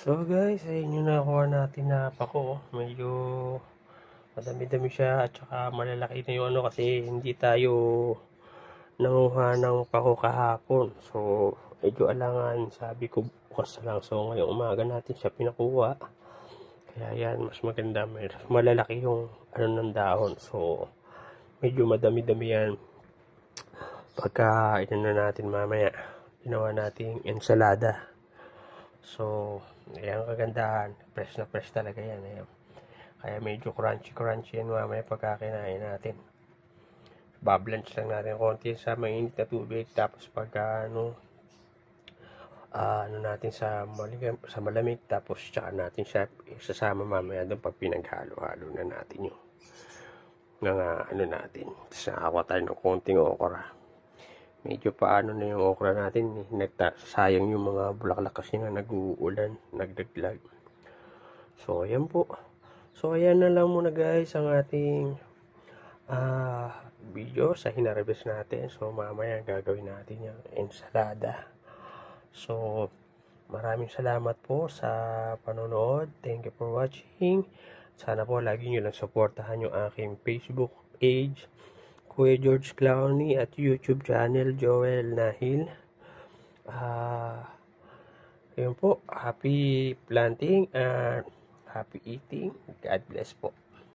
So guys, ayun yung nakuha natin na pako. Medyo madami-dami siya at saka malalaki na yung ano kasi hindi tayo nanguha ng pako kahapon. So medyo alangan, sabi ko bukas na lang. So ngayong umaga natin siya pinakuha. Kaya yan, mas maganda. Malalaki yung ano ng dahon. So medyo madami-dami yan. Pagka ito na natin mamaya, ginawa nating ensalada. So, ayan ang kagandahan. Fresh na fresh talaga yan. Ayan. Kaya medyo crunchy yan mamaya pagka kinain natin. Bablanch lang natin konti sa mainit na tubig. Tapos pagka ano natin sa malamig. Tapos tsaka natin siya isasama mamaya doon pag pinaghalo-halo na natin yung ano natin. Tapos nakakuha tayo ng konting okra. Medyo paano na yung okra natin, sayang yung mga bulaklak kasi nga nag-uulan, nagdaglag. So ayan po. So ayan na lang muna guys ang ating video sa hinarvest natin. So mamaya gagawin natin yung ensalada. So maraming salamat po sa panonood. Thank you for watching. Sana po lagi nyo lang supportahan yung aking Facebook page, Kuya George Clowney, at YouTube channel Joel Nahil. Yun po, happy planting and happy eating. God bless po.